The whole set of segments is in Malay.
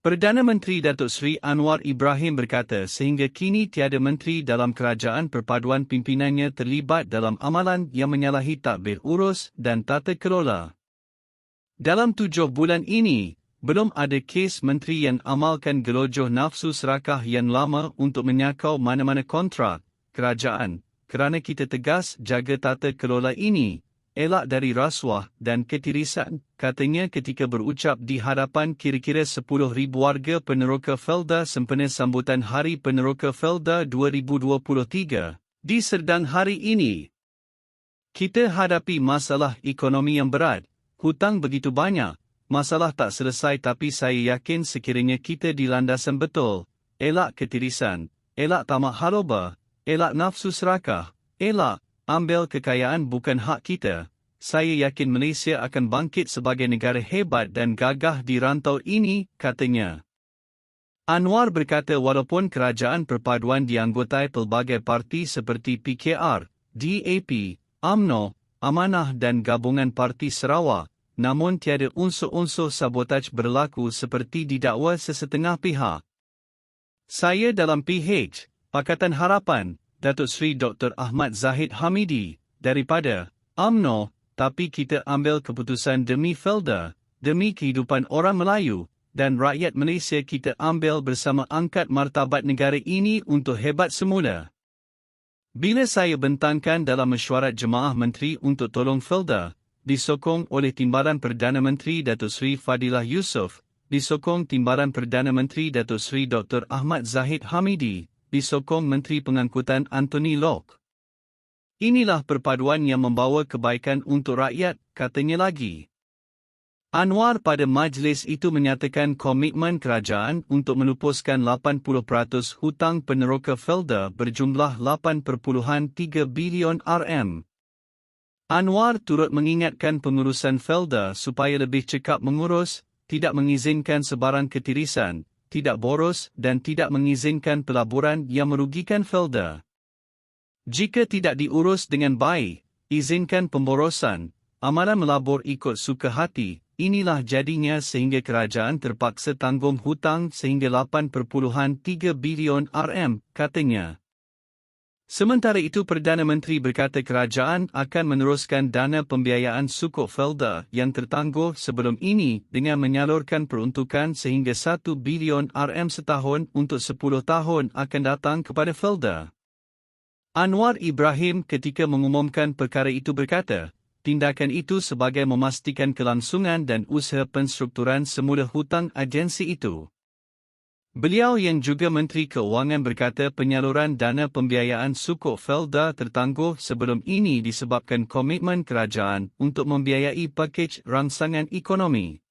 Perdana Menteri Datuk Seri Anwar Ibrahim berkata sehingga kini tiada menteri dalam kerajaan perpaduan pimpinannya terlibat dalam amalan yang menyalahi tadbir urus dan tata kelola. Dalam 7 bulan ini, belum ada kes menteri yang amalkan gelojoh nafsu serakah yang lama untuk menyakau mana-mana kontrak kerajaan, kerana kita tegas jaga tata kelola ini, elak dari rasuah dan ketirisan, katanya ketika berucap di hadapan kira-kira 10,000 warga Peneroka Felda sempena sambutan Hari Peneroka Felda 2023 di Serdang hari ini. Kita hadapi masalah ekonomi yang berat, hutang begitu banyak, masalah tak selesai tapi saya yakin sekiranya kita di landasan betul, elak ketirisan, elak tamak haloba, elak nafsu serakah, elak ambil kekayaan bukan hak kita, saya yakin Malaysia akan bangkit sebagai negara hebat dan gagah di rantau ini, katanya. Anwar berkata walaupun kerajaan perpaduan dianggotai pelbagai parti seperti PKR, DAP, UMNO, Amanah dan Gabungan Parti Sarawak, namun tiada unsur-unsur sabotaj berlaku seperti didakwa sesetengah pihak. Saya dalam PH, Pakatan Harapan, Datuk Seri Dr. Ahmad Zahid Hamidi, daripada UMNO, tapi kita ambil keputusan demi Felda, demi kehidupan orang Melayu, dan rakyat Malaysia kita ambil bersama angkat martabat negara ini untuk hebat semula. Bila saya bentangkan dalam mesyuarat Jemaah Menteri untuk tolong Felda, disokong oleh Timbalan Perdana Menteri Datuk Seri Fadilah Yusof, disokong Timbalan Perdana Menteri Datuk Seri Dr. Ahmad Zahid Hamidi, disokong Menteri Pengangkutan Anthony Locke. Inilah perpaduan yang membawa kebaikan untuk rakyat, katanya lagi. Anwar pada majlis itu menyatakan komitmen kerajaan untuk melupuskan 80% hutang Peneroka Felda berjumlah 8.3 bilion RM. Anwar turut mengingatkan pengurusan Felda supaya lebih cekap mengurus, tidak mengizinkan sebarang ketirisan, tidak boros dan tidak mengizinkan pelaburan yang merugikan Felda. Jika tidak diurus dengan baik, izinkan pemborosan, amalan melabur ikut suka hati, inilah jadinya sehingga kerajaan terpaksa tanggung hutang sehingga 8.3 bilion RM, katanya. Sementara itu Perdana Menteri berkata kerajaan akan meneruskan dana pembiayaan sukuk Felda yang tertangguh sebelum ini dengan menyalurkan peruntukan sehingga 1 bilion RM setahun untuk 10 tahun akan datang kepada Felda. Anwar Ibrahim ketika mengumumkan perkara itu berkata, tindakan itu sebagai memastikan kelangsungan dan usaha penstrukturan semula hutang agensi itu. Beliau yang juga Menteri Keuangan berkata penyaluran dana pembiayaan sukuk Felda tertangguh sebelum ini disebabkan komitmen kerajaan untuk membiayai pakej rangsangan ekonomi.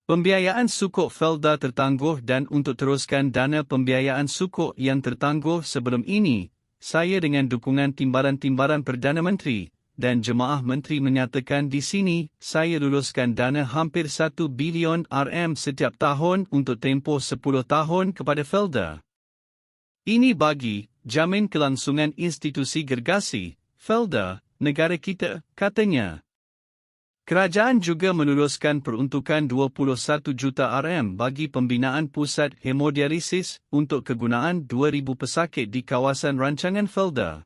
Pembiayaan sukuk Felda tertangguh dan untuk teruskan dana pembiayaan sukuk yang tertangguh sebelum ini, saya dengan dukungan Timbalan-Timbalan Perdana Menteri dan Jemaah Menteri menyatakan di sini, saya luluskan dana hampir 1 bilion RM setiap tahun untuk tempoh 10 tahun kepada Felda. Ini bagi jamin kelangsungan institusi gergasi, Felda, negara kita, katanya. Kerajaan juga meluluskan peruntukan 21 juta RM bagi pembinaan pusat hemodialisis untuk kegunaan 2,000 pesakit di kawasan rancangan Felda.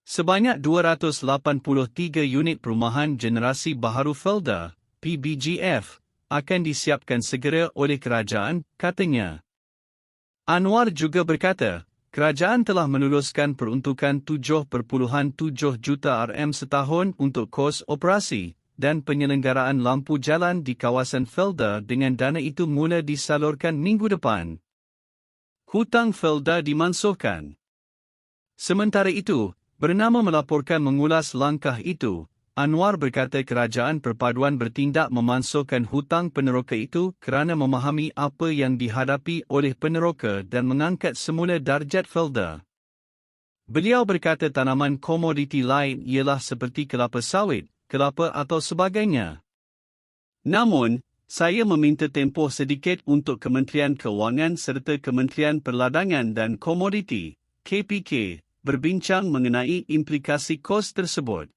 Sebanyak 283 unit perumahan generasi baharu Felda, PBGF, akan disiapkan segera oleh kerajaan, katanya. Anwar juga berkata, kerajaan telah meluluskan peruntukan 7.7 juta RM setahun untuk kos operasi dan penyelenggaraan lampu jalan di kawasan Felda dengan dana itu mula disalurkan minggu depan. Hutang Felda dimansuhkan. Sementara itu, bernama melaporkan mengulas langkah itu, Anwar berkata kerajaan perpaduan bertindak memansuhkan hutang peneroka itu kerana memahami apa yang dihadapi oleh peneroka dan mengangkat semula darjat Felda. Beliau berkata tanaman komoditi lain ialah seperti kelapa sawit, kelapa atau sebagainya. Namun, saya meminta tempoh sedikit untuk Kementerian Keuangan serta Kementerian Perladangan dan Komoditi, KPK, berbincang mengenai implikasi kos tersebut.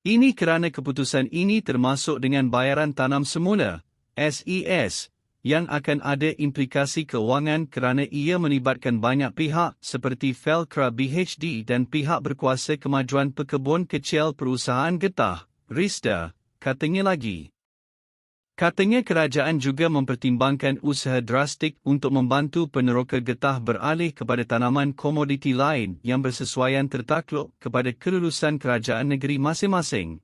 Ini kerana keputusan ini termasuk dengan bayaran tanam semula, SES, yang akan ada implikasi kewangan kerana ia melibatkan banyak pihak seperti Felcra BHD dan pihak berkuasa kemajuan pekebun kecil perusahaan getah, RISDA, katanya lagi. Katanya kerajaan juga mempertimbangkan usaha drastik untuk membantu peneroka getah beralih kepada tanaman komoditi lain yang bersesuaian tertakluk kepada kelulusan kerajaan negeri masing-masing.